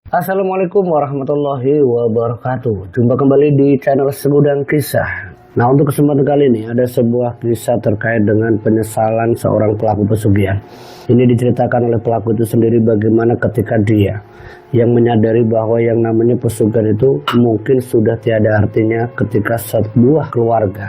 Assalamualaikum warahmatullahi wabarakatuh. Jumpa kembali di channel Segudang Kisah. Nah, untuk kesempatan kali ini ada sebuah kisah terkait dengan penyesalan seorang pelaku pesugihan. Ini diceritakan oleh pelaku itu sendiri bagaimana ketika dia yang menyadari bahwa yang namanya pesugihan itu mungkin sudah tiada artinya ketika sebuah keluarga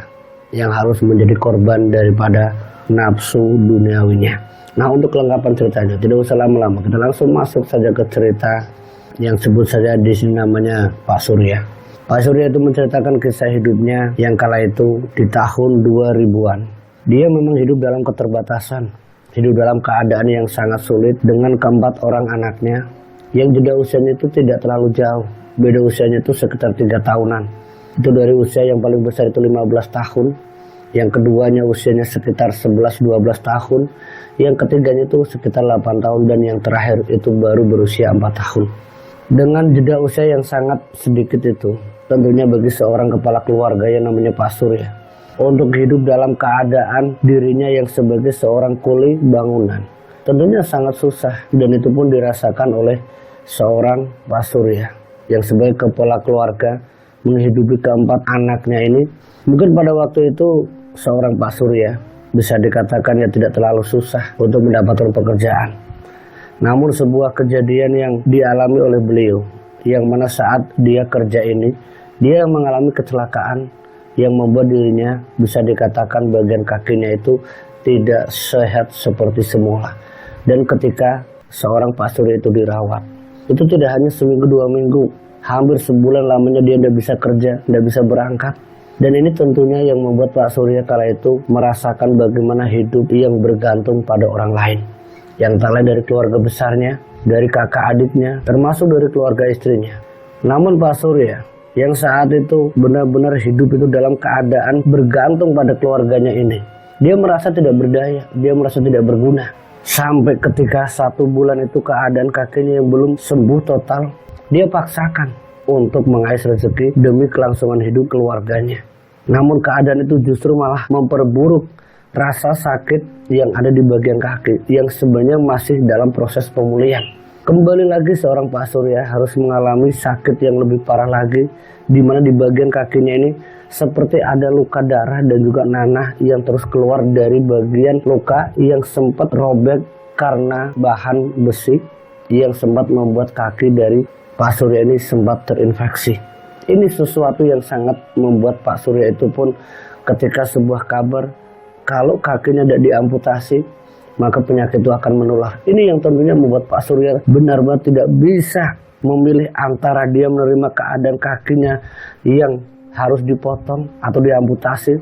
yang harus menjadi korban daripada nafsu duniawinya. Nah, untuk kelengkapan ceritanya tidak usah lama-lama, kita langsung masuk saja ke cerita yang sebut saja di sini namanya Pak Surya. Pak Surya itu menceritakan kisah hidupnya yang kala itu di tahun 2000-an. Dia memang hidup dalam keterbatasan, hidup dalam keadaan yang sangat sulit dengan keempat orang anaknya yang jeda usianya itu tidak terlalu jauh. Beda usianya itu sekitar 3 tahunan. Itu dari usia yang paling besar itu 15 tahun, yang keduanya usianya sekitar 11-12 tahun, yang ketiganya itu sekitar 8 tahun, dan yang terakhir itu baru berusia 4 tahun. Dengan jeda usia yang sangat sedikit itu, tentunya bagi seorang kepala keluarga yang namanya Pak Surya, untuk hidup dalam keadaan dirinya yang sebagai seorang kuli bangunan, tentunya sangat susah, dan itu pun dirasakan oleh seorang Pak Surya yang sebagai kepala keluarga menghidupi keempat anaknya ini. Mungkin pada waktu itu seorang Pak Surya bisa dikatakan ya tidak terlalu susah untuk mendapatkan pekerjaan. Namun sebuah kejadian yang dialami oleh beliau, yang mana saat dia kerja ini, dia mengalami kecelakaan yang membuat dirinya bisa dikatakan bagian kakinya itu tidak sehat seperti semula. Dan ketika seorang Pak Surya itu dirawat, itu tidak hanya seminggu 2 minggu, hampir sebulan lamanya dia tidak bisa kerja, tidak bisa berangkat. Dan ini tentunya yang membuat Pak Surya kala itu merasakan bagaimana hidup yang bergantung pada orang lain, yang tak lain dari keluarga besarnya, dari kakak adiknya, termasuk dari keluarga istrinya. Namun Pak Surya yang saat itu benar-benar hidup itu dalam keadaan bergantung pada keluarganya ini, dia merasa tidak berdaya, dia merasa tidak berguna. Sampai ketika 1 bulan itu keadaan kakinya yang belum sembuh total, dia paksakan untuk mengais rezeki demi kelangsungan hidup keluarganya. Namun keadaan itu justru malah memperburuk rasa sakit yang ada di bagian kaki yang sebenarnya masih dalam proses pemulihan. Kembali lagi seorang Pak Surya harus mengalami sakit yang lebih parah lagi, di mana di bagian kakinya ini seperti ada luka darah dan juga nanah yang terus keluar dari bagian luka yang sempat robek karena bahan besi yang sempat membuat kaki dari Pak Surya ini sempat terinfeksi. Ini sesuatu yang sangat membuat Pak Surya itu pun ketika sebuah kabar kalau kakinya tidak diamputasi, maka penyakit itu akan menular. Ini yang tentunya membuat Pak Surya benar-benar tidak bisa memilih antara dia menerima keadaan kakinya yang harus dipotong atau diamputasi,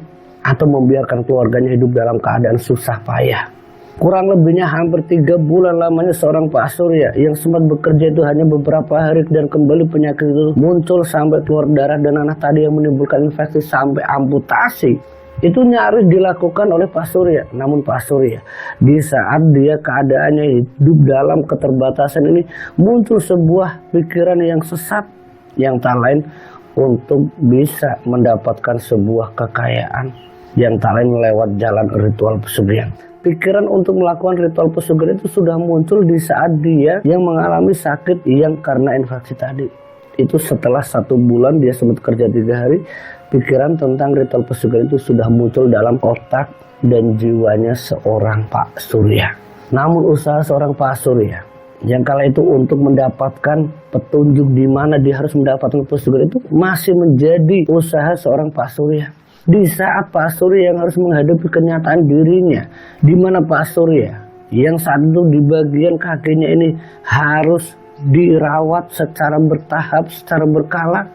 atau membiarkan keluarganya hidup dalam keadaan susah payah. Kurang lebihnya hampir 3 bulan lamanya seorang Pak Surya yang sempat bekerja itu hanya beberapa hari, dan kembali penyakit itu muncul sampai keluar darah dan nanah tadi yang menimbulkan infeksi sampai amputasi. Itu nyaris dilakukan oleh Pak Surya. Namun Pak Surya di saat dia keadaannya hidup dalam keterbatasan ini, muncul sebuah pikiran yang sesat, yang tak lain untuk bisa mendapatkan sebuah kekayaan, yang tak lain lewat jalan ritual pesugihan. Pikiran untuk melakukan ritual pesugihan itu sudah muncul di saat dia yang mengalami sakit yang karena infeksi tadi. Itu setelah 1 bulan dia sempat kerja 3 hari, pikiran tentang ritual pesugihan itu sudah muncul dalam otak dan jiwanya seorang Pak Surya. Namun usaha seorang Pak Surya yang kala itu untuk mendapatkan petunjuk di mana dia harus mendapatkan pesugihan itu masih menjadi usaha seorang Pak Surya. Di saat Pak Surya yang harus menghadapi kenyataan dirinya, di mana Pak Surya yang saat itu di bagian kakinya ini harus dirawat secara bertahap, secara berkala.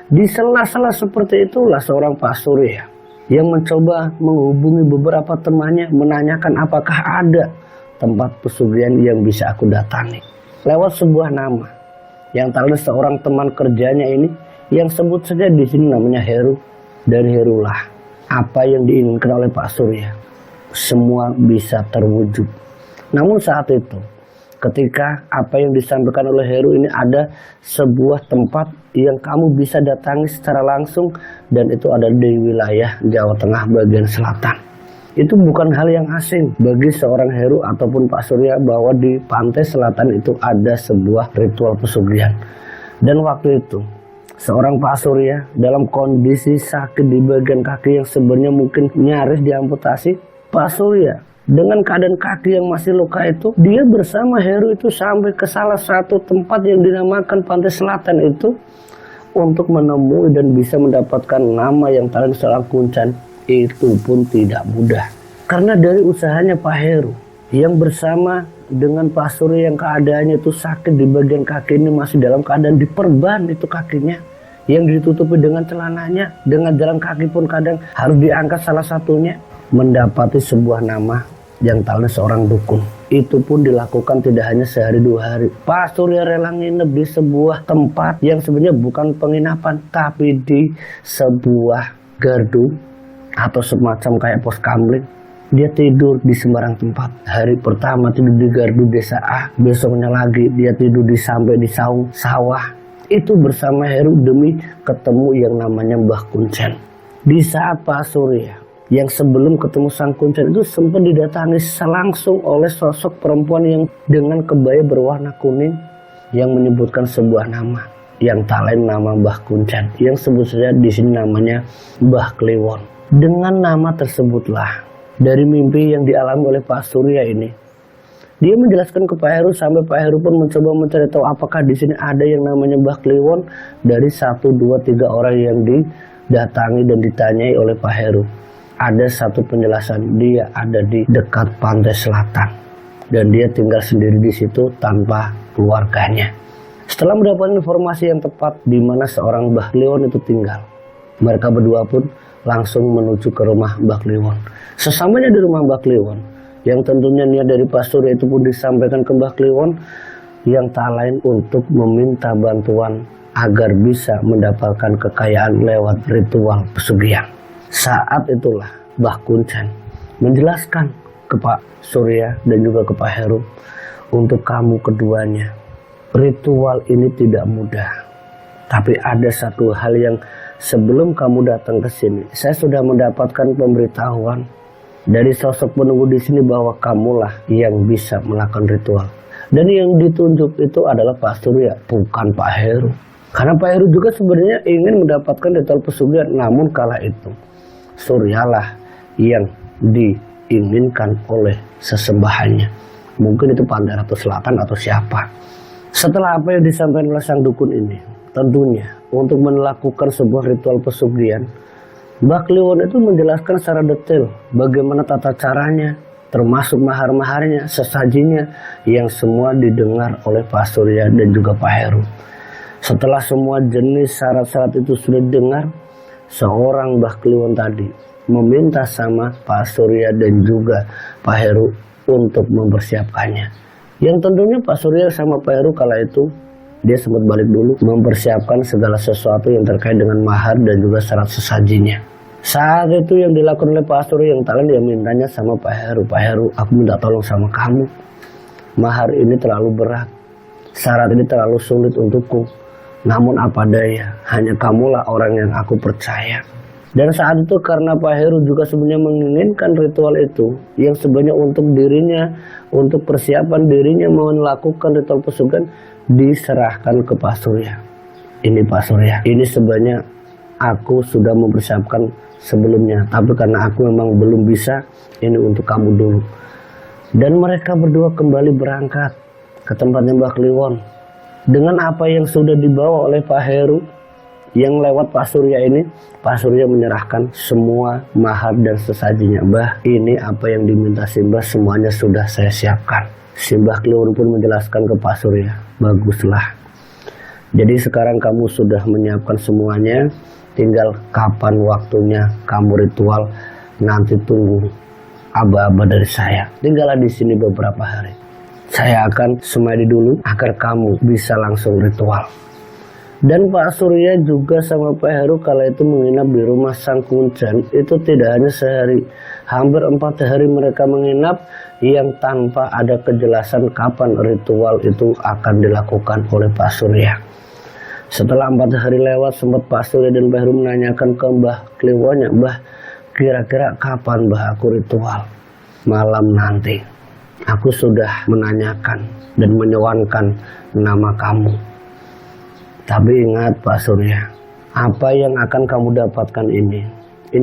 Di sela-sela seperti itulah seorang Pak Surya yang mencoba menghubungi beberapa temannya, menanyakan apakah ada tempat pesugihan yang bisa aku datangi. Lewat sebuah nama yang tak lain seorang teman kerjanya ini yang sebut saja di sini namanya Heru. Dan Herulah, apa yang diinginkan oleh Pak Surya semua bisa terwujud. Namun saat itu ketika apa yang disampaikan oleh Heru ini ada sebuah tempat yang kamu bisa datangi secara langsung, dan itu ada di wilayah Jawa Tengah bagian selatan. Itu bukan hal yang asing bagi seorang Heru ataupun Pak Surya bahwa di pantai selatan itu ada sebuah ritual pesugihan. Dan waktu itu seorang Pak Surya dalam kondisi sakit di bagian kaki yang sebenarnya mungkin nyaris diamputasi. Pak Surya dengan keadaan kaki yang masih luka itu, dia bersama Heru itu sampai ke salah satu tempat yang dinamakan pantai selatan itu untuk menemui dan bisa mendapatkan nama yang Talen Seorang Kuncen. Itu pun tidak mudah, karena dari usahanya Pak Heru yang bersama dengan Pak Surya yang keadaannya itu sakit di bagian kaki ini, masih dalam keadaan diperban itu kakinya yang ditutupi dengan celananya, dengan jalan kaki pun kadang harus diangkat salah satunya, mendapati sebuah nama yang Talen Seorang Dukun. Itu pun dilakukan tidak hanya sehari dua hari. Pak Surya rela nginep di sebuah tempat yang sebenarnya bukan penginapan, tapi di sebuah gardu atau semacam kayak pos kamling. Dia tidur di sembarang tempat. Hari pertama tidur di gardu desa A, besoknya lagi dia tidur sampai di saung sawah. Itu bersama Heru demi ketemu yang namanya Mbah Kuncen. Di saat Pak Surya yang sebelum ketemu Sang Kuncen itu sempat didatangi langsung oleh sosok perempuan yang dengan kebaya berwarna kuning yang menyebutkan sebuah nama yang Talen nama Mbah Kuncen, yang sebut saja di sini namanya Mbah Kliwon. Dengan nama tersebutlah, dari mimpi yang dialami oleh Pak Surya ini, dia menjelaskan ke Pak Heru sampai Pak Heru pun mencoba mencari tahu apakah di sini ada yang namanya Mbah Kliwon. Dari 1, 2, 3 orang yang didatangi dan ditanyai oleh Pak Heru, ada satu penjelasan, dia ada di dekat pantai selatan dan dia tinggal sendiri di situ tanpa keluarganya. Setelah mendapatkan informasi yang tepat di mana seorang Mbah Kliwon itu tinggal, mereka berdua pun langsung menuju ke rumah Mbah Kliwon. Sesamanya di rumah Mbah Kliwon, yang tentunya niat dari Pak Surya itu pun disampaikan ke Mbah Kliwon, yang tak lain untuk meminta bantuan agar bisa mendapatkan kekayaan lewat ritual pesugihan. Saat itulah Mbah Kuncen menjelaskan ke Pak Surya dan juga ke Pak Heru, untuk kamu keduanya, ritual ini tidak mudah. Tapi ada satu hal yang sebelum kamu datang ke sini, saya sudah mendapatkan pemberitahuan dari sosok penunggu di sini bahwa kamulah yang bisa melakukan ritual. Dan yang ditunjuk itu adalah Pak Surya, bukan Pak Heru. Karena Pak Heru juga sebenarnya ingin mendapatkan ritual pesugihan, namun kala itu Suryalah yang diinginkan oleh sesembahannya. Mungkin itu Pandai Ratu Selatan atau siapa. Setelah apa yang disampaikan oleh sang dukun ini, tentunya untuk melakukan sebuah ritual pesugihan, Mbah Kliwon itu menjelaskan secara detail bagaimana tata caranya, termasuk mahar-maharnya, sesajinya, yang semua didengar oleh Pak Surya dan juga Pak Heru. Setelah semua jenis syarat-syarat itu sudah didengar, seorang Mbah Kliwon tadi meminta sama Pak Surya dan juga Pak Heru untuk mempersiapkannya. Yang tentunya Pak Surya sama Pak Heru kala itu dia sempat balik dulu mempersiapkan segala sesuatu yang terkait dengan mahar dan juga syarat sesajinya. Saat itu yang dilakukan oleh Pak Surya, yang Talen dia mintanya sama Pak Heru, Pak Heru, aku minta tolong sama kamu, mahar ini terlalu berat, syarat ini terlalu sulit untukku, namun apa daya, hanya kamulah orang yang aku percaya. Dan saat itu karena Pak Heru juga sebenarnya menginginkan ritual itu, yang sebenarnya untuk dirinya, untuk persiapan dirinya mau melakukan ritual pesugihan, diserahkan ke Pak Surya. Ini Pak Surya, ini sebenarnya aku sudah mempersiapkan sebelumnya, tapi karena aku memang belum bisa, ini untuk kamu dulu. Dan mereka berdua kembali berangkat ke tempatnya Mbah Kliwon dengan apa yang sudah dibawa oleh Pak Heru. Yang lewat Pak Surya ini, Pak Surya menyerahkan semua mahar dan sesajinya. Mbah, ini apa yang diminta Simbah semuanya sudah saya siapkan. Simbah Kliwon pun menjelaskan ke Pak Surya, baguslah. Jadi sekarang kamu sudah menyiapkan semuanya, tinggal kapan waktunya kamu ritual, nanti tunggu aba-aba dari saya. Tinggallah di sini beberapa hari. Saya akan semadi dulu agar kamu bisa langsung ritual. Dan Pak Surya juga sama Pak Heru kala itu menginap di rumah Sang Kuncen itu tidak hanya sehari, hampir 4 hari mereka menginap yang tanpa ada kejelasan kapan ritual itu akan dilakukan oleh Pak Surya. Setelah 4 hari lewat, sempat Pak Surya dan Pak Heru menanyakan ke Mbah Kliwonnya, Mbah, kira-kira kapan Mbah aku ritual? Malam nanti. Aku sudah menanyakan dan menyewankan nama kamu. Tapi ingat Pak Surya, apa yang akan kamu dapatkan ini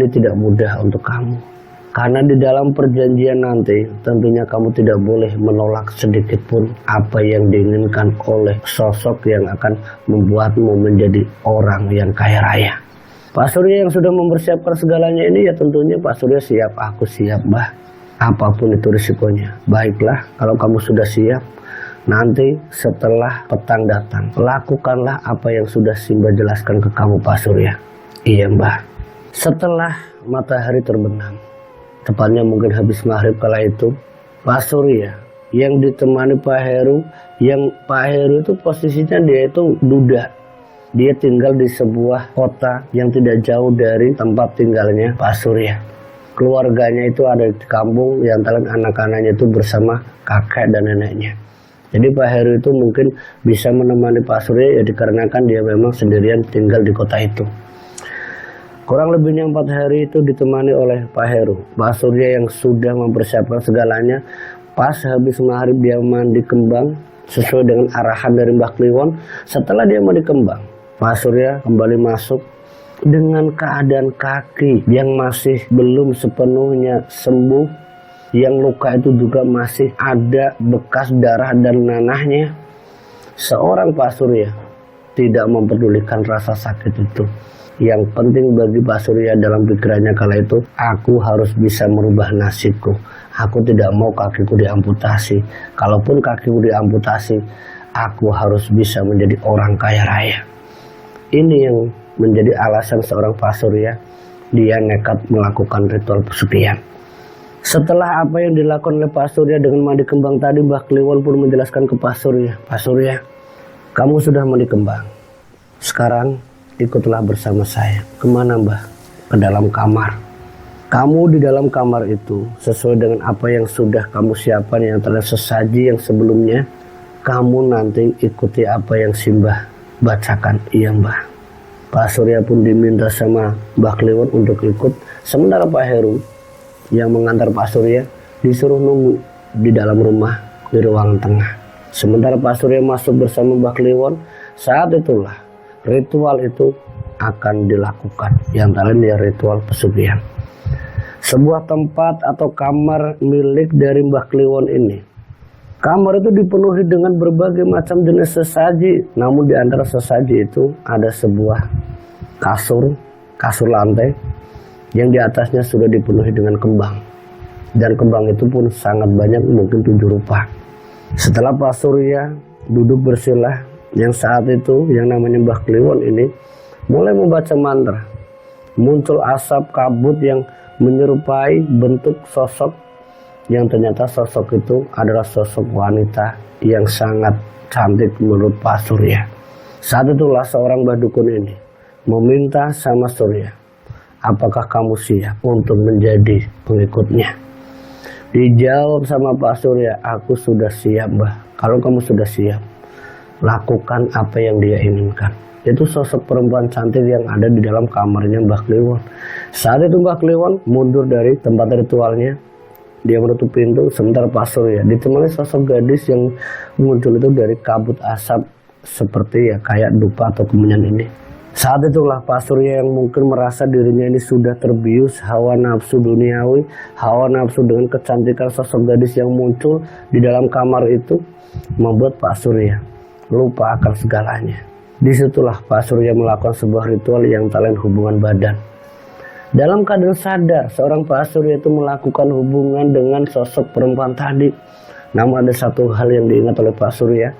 tidak mudah untuk kamu. Karena di dalam perjanjian nanti tentunya kamu tidak boleh menolak sedikit pun apa yang diinginkan oleh sosok yang akan membuatmu menjadi orang yang kaya raya. Pak Surya yang sudah mempersiapkan segalanya ini ya tentunya Pak Surya siap, aku siap Mbah. Apapun itu risikonya. Baiklah kalau kamu sudah siap, nanti setelah petang datang, lakukanlah apa yang sudah Simba jelaskan ke kamu Pak Surya. Iya Mbah. Setelah matahari terbenam, tepatnya mungkin habis maghrib kala itu, Pak Surya yang ditemani Pak Heru, yang Pak Heru itu posisinya dia itu duda. Dia tinggal di sebuah kota yang tidak jauh dari tempat tinggalnya Pak Surya. Keluarganya itu ada di kampung, yang antara anak-anaknya itu bersama kakek dan neneknya. Jadi Pak Heru itu mungkin bisa menemani Pak Surya ya dikarenakan dia memang sendirian tinggal di kota itu. Kurang lebihnya 4 hari itu ditemani oleh Pak Heru. Pak Surya yang sudah mempersiapkan segalanya, pas habis maghrib dia mandi kembang sesuai dengan arahan dari Mbah Kliwon. Setelah dia mandi kembang, Pak Surya kembali masuk dengan keadaan kaki yang masih belum sepenuhnya sembuh, yang luka itu juga masih ada bekas darah dan nanahnya. Seorang Pak Surya tidak mempedulikan rasa sakit itu. Yang penting bagi Pak Surya dalam pikirannya kala itu, aku harus bisa merubah nasibku. Aku tidak mau kakiku diamputasi. Kalaupun kakiku diamputasi, aku harus bisa menjadi orang kaya raya. Ini yang menjadi alasan seorang Pak Surya, dia nekat melakukan ritual pesugihan. Setelah apa yang dilakukan oleh Pak Surya dengan mandi kembang tadi, Mbah Kliwon pun menjelaskan ke Pak Surya, Pak Surya, kamu sudah mandi kembang. Sekarang ikutlah bersama saya. Kemana Mbah? Ke dalam kamar. Kamu di dalam kamar itu sesuai dengan apa yang sudah kamu siapkan, yang telah sesaji yang sebelumnya. Kamu nanti ikuti apa yang Simbah bacakan. Iya Mbah. Pak Surya pun diminta sama Mbah Kliwon untuk ikut. Sementara Pak Heru yang mengantar Pak Surya disuruh nunggu di dalam rumah di ruangan tengah. Sementara Pak Surya masuk bersama Mbah Kliwon, saat itulah ritual itu akan dilakukan, yang lain ya ritual pesugihan. Sebuah tempat atau kamar milik dari Mbah Kliwon ini. Kamar itu dipenuhi dengan berbagai macam jenis sesaji. Namun di antara sesaji itu ada sebuah kasur lantai yang di atasnya sudah dipenuhi dengan kembang. Dan kembang itu pun sangat banyak, mungkin 7 rupa. Setelah Pak Surya duduk bersilah, yang saat itu yang namanya Mbah Kliwon ini mulai membaca mantra. Muncul asap kabut yang menyerupai bentuk sosok, yang ternyata sosok itu adalah sosok wanita yang sangat cantik menurut Pak Surya. Saat itulah seorang Mbah Dukun ini meminta sama Surya, apakah kamu siap untuk menjadi pengikutnya? Dijawab sama Pak Surya, aku sudah siap Mbah. Kalau kamu sudah siap, lakukan apa yang dia inginkan. Itu sosok perempuan cantik yang ada di dalam kamarnya Mbah Kliwon. Saat itu Mbah Kliwon mundur dari tempat ritualnya. Dia menutup pintu, sementara Pak Surya ditemani sosok gadis yang muncul itu dari kabut asap seperti ya kayak dupa atau kemenyan ini. Saat itulah Pak Surya yang mungkin merasa dirinya ini sudah terbius hawa nafsu duniawi, hawa nafsu dengan kecantikan sosok gadis yang muncul di dalam kamar itu, membuat Pak Surya lupa akan segalanya. Disitulah Pak Surya melakukan sebuah ritual yang talent hubungan badan. Dalam keadaan sadar, seorang Pak Surya itu melakukan hubungan dengan sosok perempuan tadi. Namun ada satu hal yang diingat oleh Pak Surya.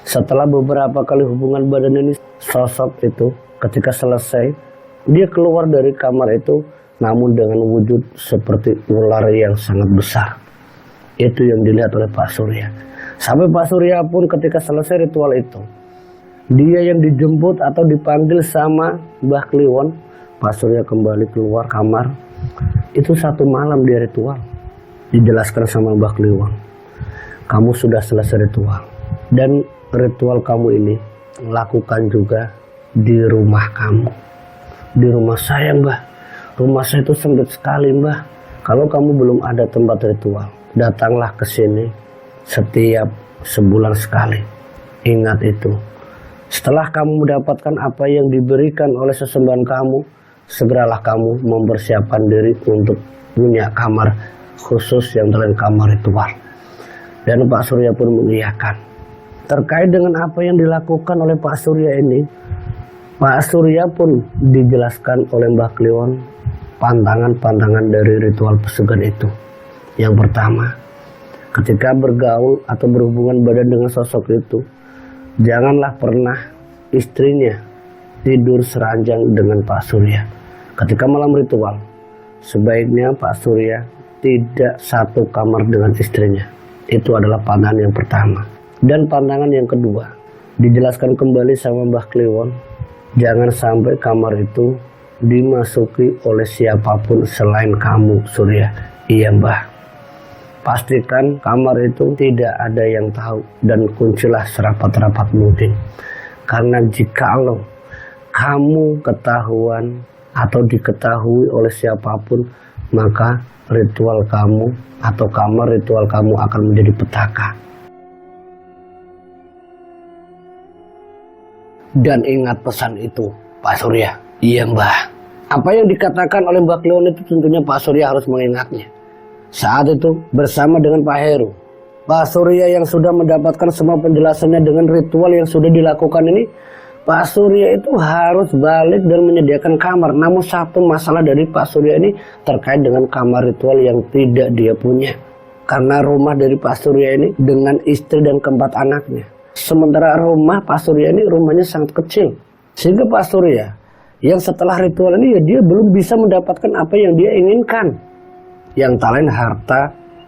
Setelah beberapa kali hubungan badan ini, sosok itu ketika selesai, dia keluar dari kamar itu, namun dengan wujud seperti ular yang sangat besar. Itu yang dilihat oleh Pak Surya. Sampai Pak Surya pun ketika selesai ritual itu, dia yang dijemput atau dipanggil sama Mbah Kliwon, Pak Surya kembali keluar kamar. Itu satu malam dia ritual. Dijelaskan sama Mbah Kliwon, kamu sudah selesai ritual. Dan ritual kamu ini lakukan juga di rumah kamu. Di rumah saya Mbah. Rumah saya itu sempit sekali, Mbah. Kalau kamu belum ada tempat ritual, datanglah ke sini setiap sebulan sekali. Ingat itu. Setelah kamu mendapatkan apa yang diberikan oleh sesembahan kamu, segeralah kamu mempersiapkan diri untuk punya kamar khusus yang terlain kamar ritual. Dan Pak Surya pun mengiyakan. Terkait dengan apa yang dilakukan oleh Pak Surya ini, Pak Surya pun dijelaskan oleh Mbah Kliwon pantangan-pantangan dari ritual pesugihan itu. Yang pertama, ketika bergaul atau berhubungan badan dengan sosok itu, janganlah pernah istrinya tidur seranjang dengan Pak Surya. Ketika malam ritual, sebaiknya Pak Surya tidak satu kamar dengan istrinya. Itu adalah pantangan yang pertama. Dan pantangan yang kedua, dijelaskan kembali sama Mbah Kliwon, jangan sampai kamar itu dimasuki oleh siapapun selain kamu, Surya. Iya, Mbah. Pastikan kamar itu tidak ada yang tahu dan kuncilah serapat-rapat mungkin. Karena jikalau kamu ketahuan atau diketahui oleh siapapun, maka ritual kamu atau kamar ritual kamu akan menjadi petaka. Dan ingat pesan itu, Pak Surya. Iya, Mbah. Apa yang dikatakan oleh Mbah Kliwon itu tentunya Pak Surya harus mengingatnya. Saat itu bersama dengan Pak Heru, Pak Surya yang sudah mendapatkan semua penjelasannya dengan ritual yang sudah dilakukan ini, Pak Surya itu harus balik dan menyediakan kamar. Namun satu masalah dari Pak Surya ini terkait dengan kamar ritual yang tidak dia punya. Karena rumah dari Pak Surya ini dengan istri dan keempat anaknya. Sementara rumah Pak Surya ini rumahnya sangat kecil. Sehingga Pak Surya yang setelah ritual ini ya dia belum bisa mendapatkan apa yang dia inginkan. Yang tak lain harta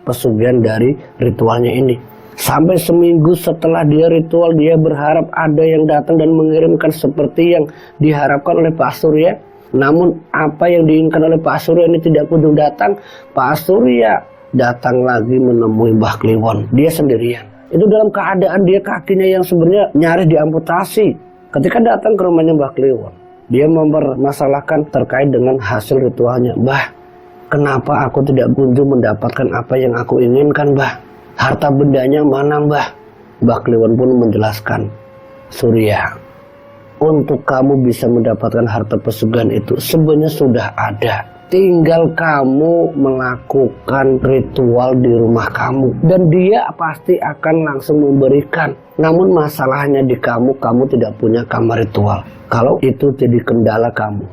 pesugihan dari ritualnya ini. Sampai seminggu setelah dia ritual, dia berharap ada yang datang dan mengirimkan seperti yang diharapkan oleh Pak Surya. Namun apa yang diinginkan oleh Pak Surya ini tidak kunjung datang. Pak Surya datang lagi menemui Mbah Kliwon. Dia sendirian. Itu dalam keadaan dia kakinya yang sebenarnya nyaris diamputasi. Ketika datang ke rumahnya Mbah Kliwon, dia mempermasalahkan terkait dengan hasil ritualnya. Mbah, kenapa aku tidak kunjung mendapatkan apa yang aku inginkan, Mbah? Harta bendanya mana, Mbah? Mbah Kliwon pun menjelaskan, Surya, untuk kamu bisa mendapatkan harta pesugihan itu sebenarnya sudah ada. Tinggal kamu melakukan ritual di rumah kamu. Dan dia pasti akan langsung memberikan. Namun masalahnya di kamu tidak punya kamar ritual. Kalau itu jadi kendala kamu,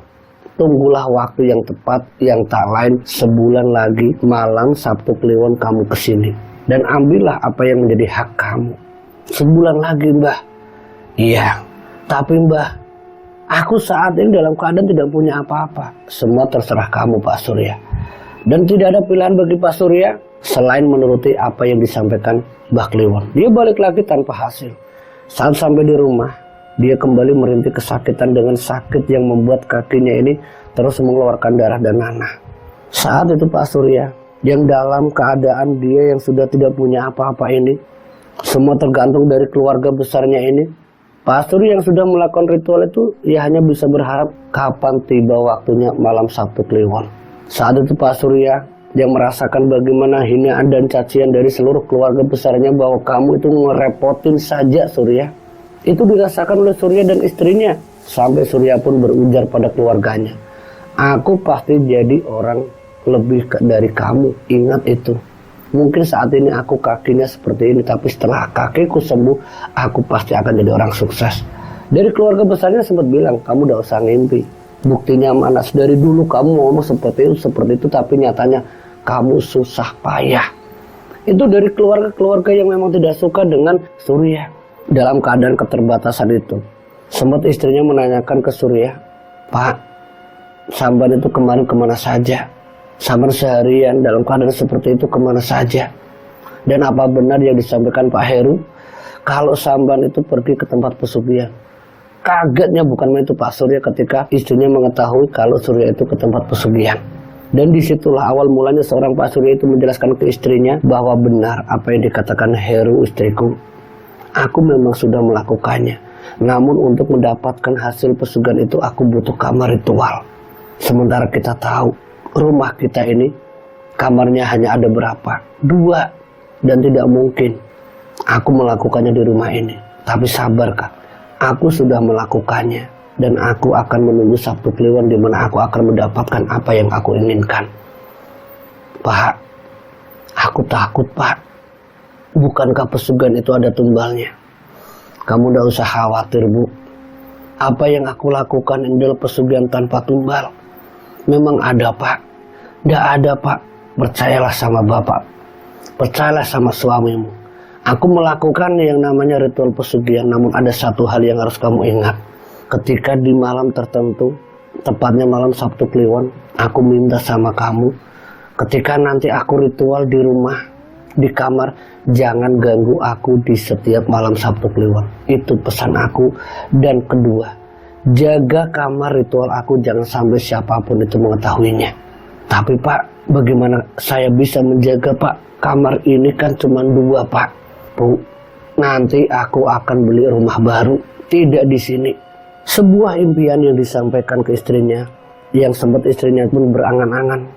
tunggulah waktu yang tepat, yang tak lain sebulan lagi malam Sabtu Kliwon kamu kesini. Dan ambillah apa yang menjadi hak kamu. Sebulan lagi, Mbah. Iya, tapi Mbah, aku saat ini dalam keadaan tidak punya apa-apa. Semua terserah kamu, Pak Surya. Dan tidak ada pilihan bagi Pak Surya selain menuruti apa yang disampaikan Mbah Kliwon. Dia balik lagi tanpa hasil. Saat sampai di rumah, dia kembali merintih kesakitan dengan sakit yang membuat kakinya ini terus mengeluarkan darah dan nanah. Saat itu Pak Surya yang dalam keadaan dia yang sudah tidak punya apa-apa ini, semua tergantung dari keluarga besarnya ini. Pak Surya yang sudah melakukan ritual itu, ia hanya bisa berharap kapan tiba waktunya malam Sabtu Kliwon. Saat itu Pak Surya yang merasakan bagaimana hinaan dan cacian dari seluruh keluarga besarnya bahwa kamu itu ngerepotin saja, Surya. Itu dirasakan oleh Surya dan istrinya. Sampai Surya pun berujar pada keluarganya, aku pasti jadi orang lebih dari kamu. Ingat itu. Mungkin saat ini aku kakinya seperti ini, tapi setelah kakiku sembuh, aku pasti akan jadi orang sukses. Dari keluarga besarnya sempat bilang, kamu udah usah ngimpi. Buktinya mana, dari dulu kamu ngomong seperti itu, tapi nyatanya kamu susah payah. Itu dari keluarga-keluarga yang memang tidak suka dengan Surya. Dalam keadaan keterbatasan itu, sempat istrinya menanyakan ke Surya, Pak, Samban itu kemarin kemana saja? Samban seharian dalam keadaan seperti itu kemana saja? Dan apa benar yang disampaikan Pak Heru kalau Samban itu pergi ke tempat pesugihan? Kagetnya bukan main itu Pak Surya ketika istrinya mengetahui kalau Surya itu ke tempat pesugihan. Dan disitulah awal mulanya seorang Pak Surya itu menjelaskan ke istrinya bahwa benar apa yang dikatakan Heru, istriku. Aku memang sudah melakukannya. Namun untuk mendapatkan hasil pesugihan itu aku butuh kamar ritual. Sementara kita tahu rumah kita ini kamarnya hanya ada berapa? 2. Dan tidak mungkin aku melakukannya di rumah ini. Tapi sabar Kak, aku sudah melakukannya. Dan aku akan menunggu Sabtu Kliwon di mana aku akan mendapatkan apa yang aku inginkan. Pak, aku takut Pak. Bukankah pesugihan itu ada tumbalnya? Kamu tidak usah khawatir Bu. Apa yang aku lakukan ini adalah pesugihan tanpa tumbal. Memang ada Pak. Tidak ada Pak. Percayalah sama Bapak. Percayalah sama suamimu. Aku melakukan yang namanya ritual pesugihan. Namun ada satu hal yang harus kamu ingat. Ketika di malam tertentu, tepatnya malam Sabtu Kliwon, aku minta sama kamu, ketika nanti aku ritual di rumah, di kamar, jangan ganggu aku di setiap malam Sabtu Kliwon. Itu pesan aku. Dan kedua, jaga kamar ritual aku, jangan sampai siapapun itu mengetahuinya. Tapi Pak, bagaimana saya bisa menjaga Pak? Kamar ini kan cuma 2 Pak. Bu, nanti aku akan beli rumah baru, tidak di sini. Sebuah impian yang disampaikan ke istrinya, yang sempat istrinya pun berangan-angan.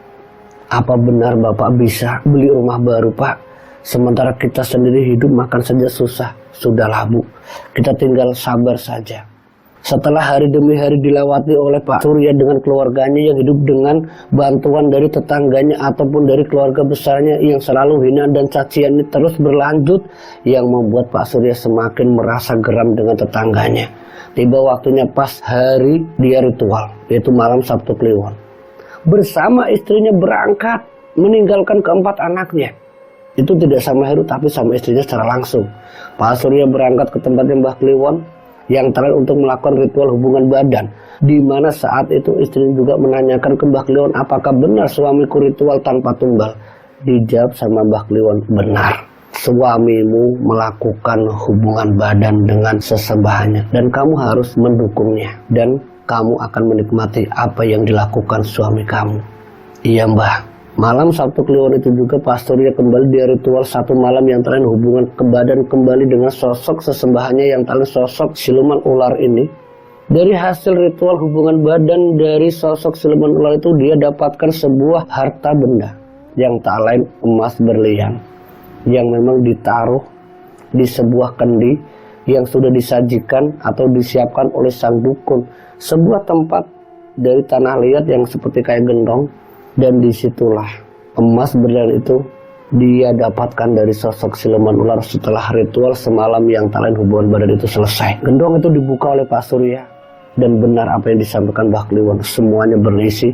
Apa benar Bapak bisa beli rumah baru Pak? Sementara kita sendiri hidup makan saja susah. Sudahlah Bu, kita tinggal sabar saja. Setelah hari demi hari dilewati oleh Pak Surya dengan keluarganya yang hidup dengan bantuan dari tetangganya ataupun dari keluarga besarnya yang selalu hina dan cacian ini terus berlanjut, yang membuat Pak Surya semakin merasa geram dengan tetangganya. Tiba waktunya pas hari dia ritual, yaitu malam Sabtu Kliwon. Bersama istrinya berangkat meninggalkan keempat anaknya. Itu tidak sama Heru tapi sama istrinya secara langsung. Pak Surya berangkat ke tempatnya Mbah Kliwon yang terakhir untuk melakukan ritual hubungan badan, di mana saat itu istrinya juga menanyakan ke Mbah Kliwon, apakah benar suamiku ritual tanpa tumbal? Dijawab sama Mbah Kliwon, benar. Suamimu melakukan hubungan badan dengan sesembahannya dan kamu harus mendukungnya dan kamu akan menikmati apa yang dilakukan suami kamu. Iya Mbah. Malam Sabtu Kliwon itu juga Pak Surya kembali di ritual satu malam yang terakhir hubungan ke badan kembali dengan sosok sesembahannya yang terakhir sosok siluman ular ini. Dari hasil ritual hubungan badan dari sosok siluman ular itu dia dapatkan sebuah harta benda yang tak lain emas berlian yang memang ditaruh di sebuah kendi yang sudah disajikan atau disiapkan oleh sang dukun, sebuah tempat dari tanah liat yang seperti kayak gendong. Dan disitulah emas berlian itu dia dapatkan dari sosok siluman ular setelah ritual semalam yang tak lain hubungan badan itu selesai. Gendong itu dibuka oleh Pak Surya dan benar apa yang disampaikan Mbah Kliwon, semuanya berisi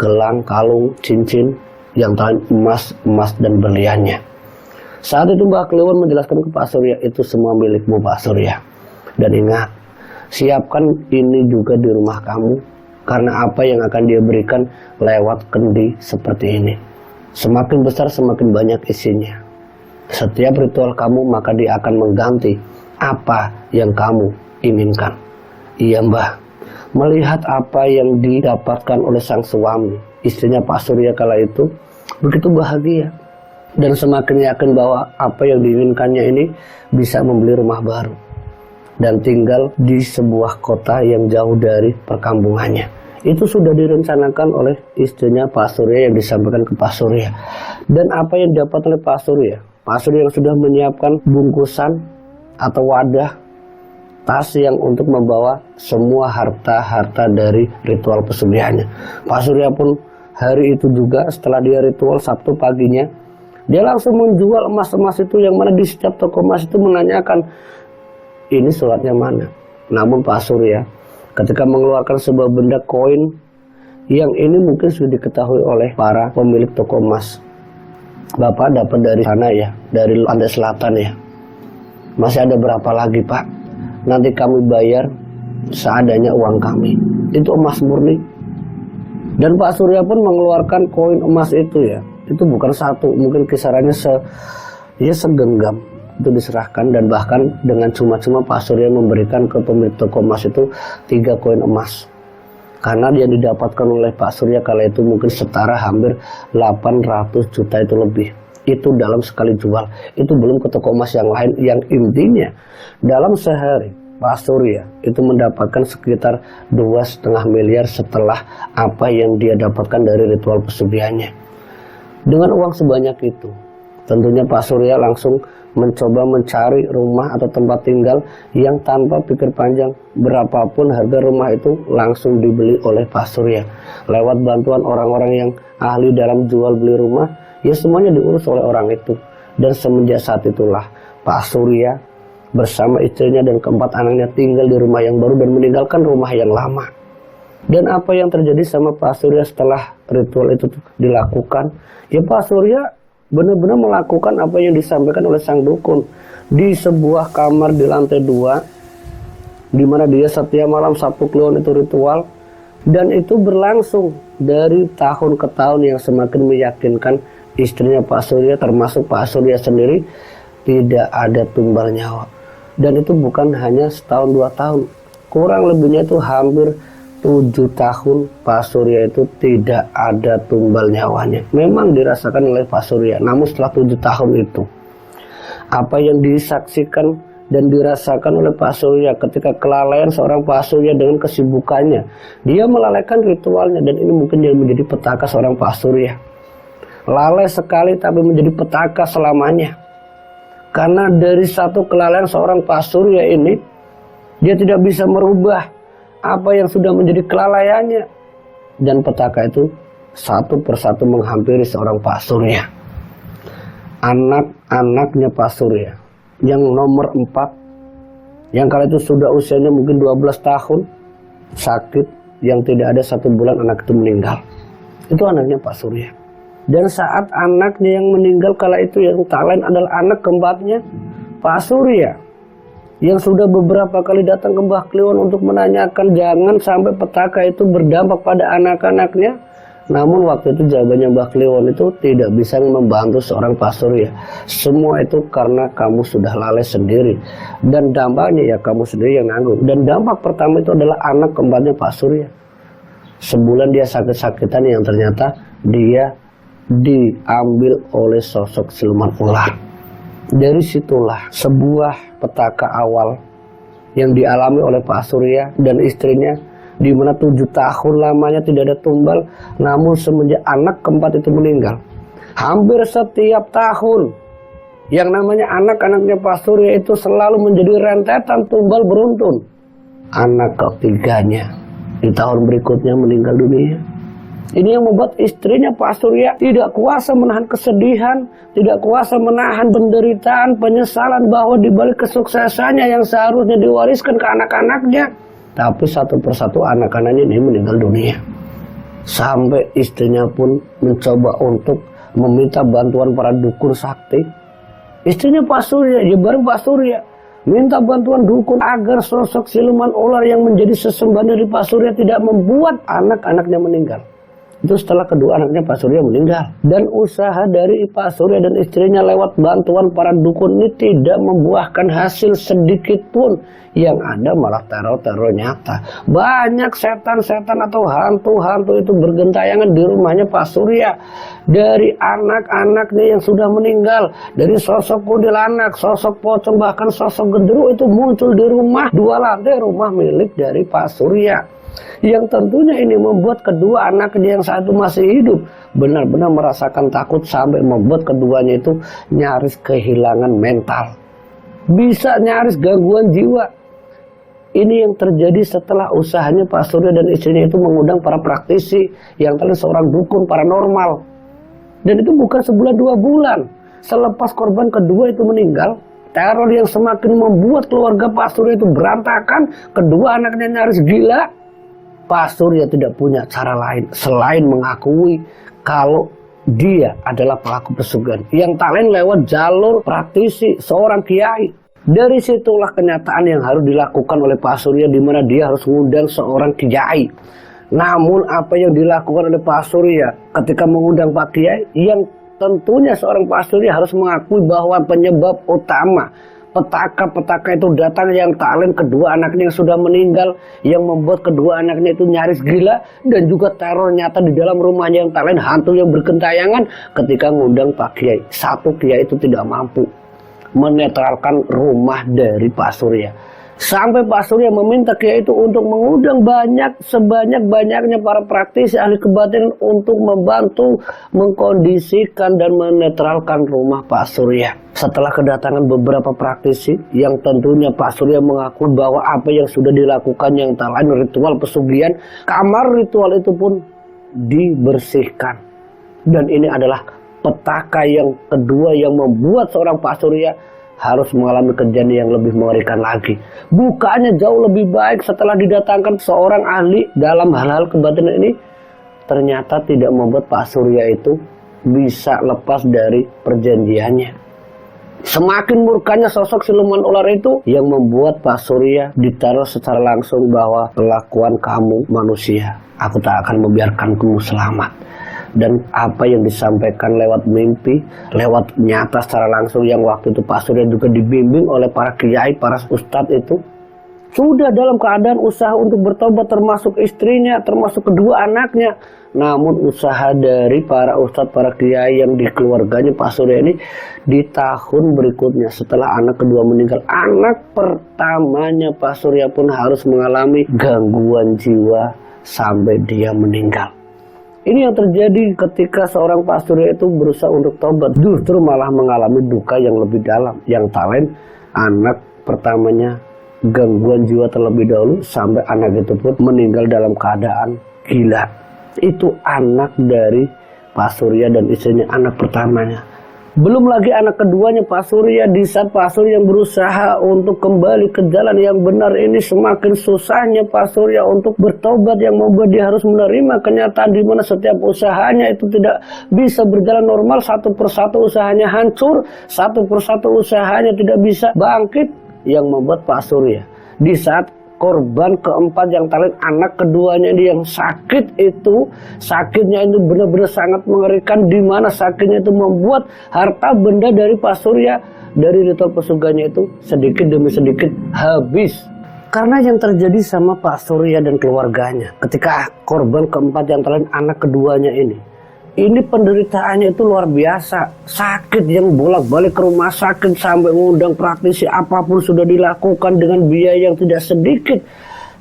gelang, kalung, cincin yang tak lain emas dan berliannya. Saat itu Mbah Kliwon menjelaskan ke Pak Surya, itu semua milikmu Pak Surya. Dan ingat, siapkan ini juga di rumah kamu. Karena apa yang akan dia berikan lewat kendi seperti ini. Semakin besar semakin banyak isinya. Setiap ritual kamu maka dia akan mengganti apa yang kamu inginkan. Iya Mbah. Melihat apa yang didapatkan oleh sang suami, istrinya Pak Surya kala itu begitu bahagia. Dan semakin yakin bahwa apa yang diinginkannya ini bisa membeli rumah baru. Dan tinggal di sebuah kota yang jauh dari perkampungannya. Itu sudah direncanakan oleh istrinya Pak Surya yang disampaikan ke Pak Surya. Dan apa yang didapat oleh Pak Surya? Pak Surya yang sudah menyiapkan bungkusan atau wadah tas yang untuk membawa semua harta-harta dari ritual pesugihannya. Pak Surya pun hari itu juga setelah dia ritual Sabtu paginya, dia langsung menjual emas-emas itu yang mana di setiap toko emas itu menanyakan, ini suratnya mana? Namun Pak Surya ketika mengeluarkan sebuah benda koin yang ini mungkin sudah diketahui oleh para pemilik toko emas. Bapak dapat dari sana ya, dari lantai selatan ya. Masih ada berapa lagi Pak? Nanti kami bayar seadanya uang kami. Itu emas murni. Dan Pak Surya pun mengeluarkan koin emas itu ya. Itu bukan satu, mungkin kisarannya segenggam. Itu diserahkan dan bahkan dengan cuma-cuma Pak Surya memberikan ke pemilik toko emas itu 3 koin emas. Karena yang didapatkan oleh Pak Surya kala itu mungkin setara hampir 800 juta itu lebih. Itu dalam sekali jual. Itu belum ke toko emas yang lain yang intinya dalam sehari Pak Surya itu mendapatkan sekitar 2,5 miliar setelah apa yang dia dapatkan dari ritual pesugihannya. Dengan uang sebanyak itu, tentunya Pak Surya langsung mencoba mencari rumah atau tempat tinggal yang tanpa pikir panjang, berapapun harga rumah itu langsung dibeli oleh Pak Surya. Lewat bantuan orang-orang yang ahli dalam jual beli rumah, ya semuanya diurus oleh orang itu. Dan semenjak saat itulah Pak Surya bersama istrinya dan keempat anaknya tinggal di rumah yang baru dan meninggalkan rumah yang lama. Dan apa yang terjadi sama Pak Surya setelah ritual itu dilakukan? Ya Pak Surya benar-benar melakukan apa yang disampaikan oleh sang dukun di sebuah kamar di lantai 2, di mana dia setiap malam Sabtu Kliwon itu ritual, dan itu berlangsung dari tahun ke tahun yang semakin meyakinkan istrinya Pak Surya termasuk Pak Surya sendiri tidak ada tumbal nyawa. Dan itu bukan hanya setahun 2 tahun, kurang lebihnya itu hampir 7 tahun Pak Surya itu tidak ada tumbal nyawanya. Memang dirasakan oleh Pak Surya, namun setelah 7 tahun itu, apa yang disaksikan dan dirasakan oleh Pak Surya ketika kelalaian seorang Pak Surya dengan kesibukannya, dia melalaikan ritualnya, dan ini mungkin yang menjadi petaka seorang Pak Surya. Lalai sekali tapi menjadi petaka selamanya. Karena dari satu kelalaian seorang Pak Surya ini, dia tidak bisa merubah apa yang sudah menjadi kelalaiannya. Dan petaka itu satu persatu menghampiri seorang Pak Surya. Anak-anaknya Pak Surya yang nomor 4, yang kala itu sudah usianya mungkin 12 tahun, sakit yang tidak ada 1 bulan anak itu meninggal. Itu anaknya Pak Surya. Dan saat anaknya yang meninggal kala itu yang tak lain adalah anak keempatnya Pak Surya, yang sudah beberapa kali datang ke Mbah Kliwon untuk menanyakan jangan sampai petaka itu berdampak pada anak-anaknya. Namun waktu itu jawabannya Mbah Kliwon itu tidak bisa membantu seorang Pak Surya. Semua itu karena kamu sudah lalai sendiri, dan dampaknya ya kamu sendiri yang nanggung. Dan dampak pertama itu adalah anak keempatnya Pak Surya. Sebulan dia sakit-sakitan yang ternyata dia diambil oleh sosok siluman ular. Dari situlah sebuah petaka awal yang dialami oleh Pak Surya dan istrinya, di mana 7 tahun lamanya tidak ada tumbal. Namun semenjak anak keempat itu meninggal, hampir setiap tahun yang namanya anak-anaknya Pak Surya itu selalu menjadi rentetan tumbal beruntun. Anak ketiganya di tahun berikutnya meninggal dunia. Ini yang membuat istrinya Pak Surya tidak kuasa menahan kesedihan, tidak kuasa menahan penderitaan, penyesalan bahwa di balik kesuksesannya yang seharusnya diwariskan ke anak-anaknya, tapi satu persatu anak-anaknya ini meninggal dunia. Sampai istrinya pun mencoba untuk meminta bantuan para dukun sakti. Istrinya Pak Surya, ya baru Pak Surya, minta bantuan dukun agar sosok siluman ular yang menjadi sesembahan dari Pak Surya tidak membuat anak-anaknya meninggal. Itu setelah kedua anaknya Pak Surya meninggal. Dan usaha dari Pak Surya dan istrinya lewat bantuan para dukun ini tidak membuahkan hasil sedikit pun. Yang ada malah teror-teror nyata. Banyak setan-setan atau hantu-hantu itu bergentayangan di rumahnya Pak Surya. Dari anak-anaknya yang sudah meninggal, dari sosok kuntilanak, sosok pocong, bahkan sosok genderuwo itu muncul di rumah 2 lantai rumah milik dari Pak Surya. Yang tentunya ini membuat kedua anaknya yang saat itu masih hidup benar-benar merasakan takut, sampai membuat keduanya itu nyaris kehilangan mental, bisa nyaris gangguan jiwa. Ini yang terjadi setelah usahanya Pak Surya dan istrinya itu mengundang para praktisi yang tadi seorang dukun paranormal. Dan itu bukan sebulan 2 bulan. Selepas korban kedua itu meninggal, teror yang semakin membuat keluarga Pak Surya itu berantakan. Kedua anaknya nyaris gila. Pak Surya tidak punya cara lain selain mengakui kalau dia adalah pelaku pesugihan yang tak lain lewat jalur praktisi seorang kiai. Dari situlah kenyataan yang harus dilakukan oleh Pak Surya, di mana dia harus mengundang seorang kiai. Namun apa yang dilakukan oleh Pak Surya ketika mengundang Pak Kiai, yang tentunya seorang Pak Surya harus mengakui bahwa penyebab utama petaka-petaka itu datang yang tak lain kedua anaknya yang sudah meninggal, yang membuat kedua anaknya itu nyaris gila, dan juga teror nyata di dalam rumahnya yang tak lain hantu yang bergentayangan ketika mengundang Pak Kiai. Satu kiai itu tidak mampu menetralkan rumah dari Pak Surya. Sampai Pak Surya meminta Kiai itu untuk mengundang sebanyak-banyaknya para praktisi ahli kebatinan untuk membantu mengkondisikan dan menetralkan rumah Pak Surya. Setelah kedatangan beberapa praktisi yang tentunya Pak Surya mengaku bahwa apa yang sudah dilakukan yang tak lain ritual pesugihan, kamar ritual itu pun dibersihkan. Dan ini adalah petaka yang kedua yang membuat seorang Pak Surya harus mengalami kejadian yang lebih mengerikan lagi. Bukannya jauh lebih baik setelah didatangkan seorang ahli dalam hal-hal kebatinan ini, ternyata tidak membuat Pak Surya itu bisa lepas dari perjanjiannya. Semakin murkanya sosok siluman ular itu yang membuat Pak Surya ditaruh secara langsung bahwa kelakuan kamu manusia, aku tak akan membiarkan kamu selamat. Dan apa yang disampaikan lewat mimpi, lewat nyata secara langsung yang waktu itu Pak Surya juga dibimbing oleh para kiai, para ustadz itu, sudah dalam keadaan usaha untuk bertobat termasuk istrinya, termasuk kedua anaknya. Namun usaha dari para ustadz, para kiai yang di keluarganya Pak Surya ini di tahun berikutnya setelah anak kedua meninggal, anak pertamanya Pak Surya pun harus mengalami gangguan jiwa sampai dia meninggal. Ini yang terjadi ketika seorang Pak Surya itu berusaha untuk tobat, justru malah mengalami duka yang lebih dalam. Yang tak lain, anak pertamanya gangguan jiwa terlebih dahulu sampai anak itu pun meninggal dalam keadaan gila. Itu anak dari Pak Surya dan istrinya, anak pertamanya. Belum lagi anak keduanya Pak Surya. Di saat Pak Surya yang berusaha untuk kembali ke jalan yang benar ini, semakin susahnya Pak Surya untuk bertobat yang membuat dia harus menerima kenyataan di mana setiap usahanya itu tidak bisa berjalan normal. Satu persatu usahanya hancur, satu persatu usahanya tidak bisa bangkit, yang membuat Pak Surya di saat korban keempat yang talent anak keduanya ini yang sakit itu, sakitnya itu benar-benar sangat mengerikan, di mana sakitnya itu membuat harta benda dari Pak Surya dari ritual pesugihannya itu sedikit demi sedikit habis. Karena yang terjadi sama Pak Surya dan keluarganya ketika korban keempat yang talent anak keduanya ini penderitaannya itu luar biasa. Sakit yang bolak-balik ke rumah sakit sampai mengundang praktisi, apapun sudah dilakukan dengan biaya yang tidak sedikit.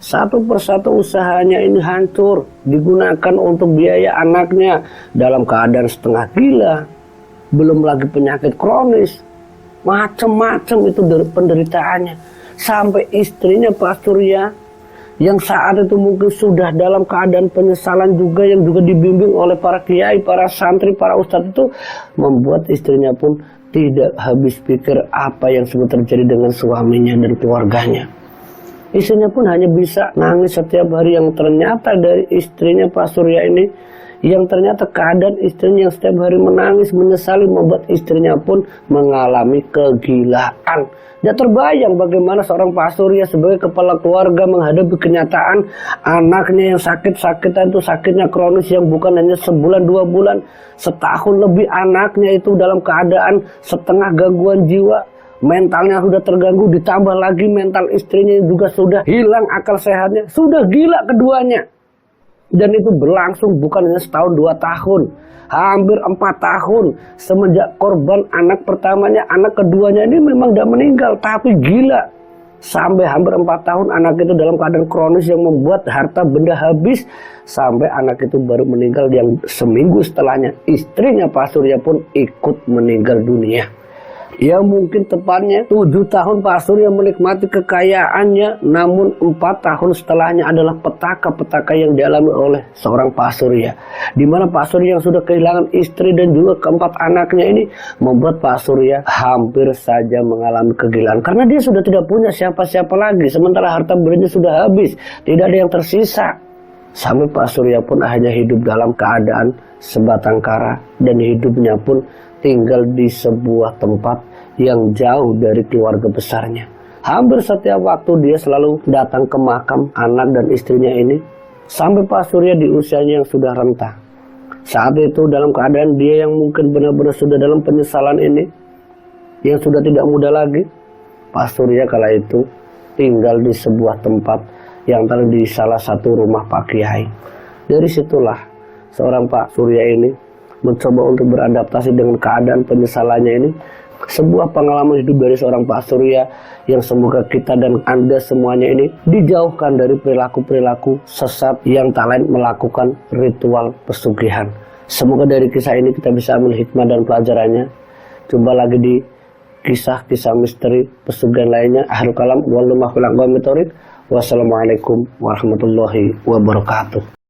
Satu persatu usahanya ini hancur, digunakan untuk biaya anaknya dalam keadaan setengah gila. Belum lagi penyakit kronis, macam-macam itu dari penderitaannya. Sampai istrinya Pak Surya yang saat itu mungkin sudah dalam keadaan penyesalan juga, yang juga dibimbing oleh para kiai, para santri, para ustadz itu, membuat istrinya pun tidak habis pikir apa yang sudah terjadi dengan suaminya dan keluarganya. Istrinya pun hanya bisa nangis setiap hari, yang ternyata dari istrinya Pak Surya ini, yang ternyata keadaan istrinya yang setiap hari menangis, menyesali, membuat istrinya pun mengalami kegilaan. Dia terbayang bagaimana seorang Pak Surya sebagai kepala keluarga menghadapi kenyataan anaknya yang sakit-sakitan itu, sakitnya kronis yang bukan hanya sebulan, 2 bulan, setahun lebih anaknya itu dalam keadaan setengah gangguan jiwa. Mentalnya sudah terganggu, ditambah lagi mental istrinya juga sudah hilang akal sehatnya, sudah gila keduanya. Dan itu berlangsung bukan hanya setahun 2 tahun, hampir 4 tahun semenjak korban anak pertamanya, anak keduanya ini memang tidak meninggal, tapi gila. Sampai hampir 4 tahun anak itu dalam keadaan kronis yang membuat harta benda habis, sampai anak itu baru meninggal yang seminggu setelahnya istrinya Pak Surya pun ikut meninggal dunia. Ya mungkin tepatnya 7 tahun Pak Surya menikmati kekayaannya, namun 4 tahun setelahnya adalah petaka-petaka yang dialami oleh seorang Pak Surya, di mana Pak Surya yang sudah kehilangan istri dan juga keempat anaknya ini membuat Pak Surya hampir saja mengalami kegilaan, karena dia sudah tidak punya siapa-siapa lagi, sementara harta bendanya sudah habis, tidak ada yang tersisa. Sampai Pak Surya pun hanya hidup dalam keadaan sebatang kara, dan hidupnya pun tinggal di sebuah tempat yang jauh dari keluarga besarnya. Hampir setiap waktu dia selalu datang ke makam anak dan istrinya ini, sampai Pak Surya di usianya yang sudah renta. Saat itu dalam keadaan dia yang mungkin benar-benar sudah dalam penyesalan ini, yang sudah tidak muda lagi, Pak Surya kala itu tinggal di sebuah tempat yang terletak di salah satu rumah Pak Kiai. Dari situlah seorang Pak Surya ini mencoba untuk beradaptasi dengan keadaan penyesalannya ini. Sebuah pengalaman hidup dari seorang Pak Surya yang semoga kita dan Anda semuanya ini dijauhkan dari perilaku-perilaku sesat yang tak lain melakukan ritual pesugihan. Semoga dari kisah ini kita bisa ambil hikmah dan pelajarannya. Jumpa lagi di kisah-kisah misteri pesugihan lainnya. Akhirul kalam, wassalamualaikum warahmatullahi wabarakatuh.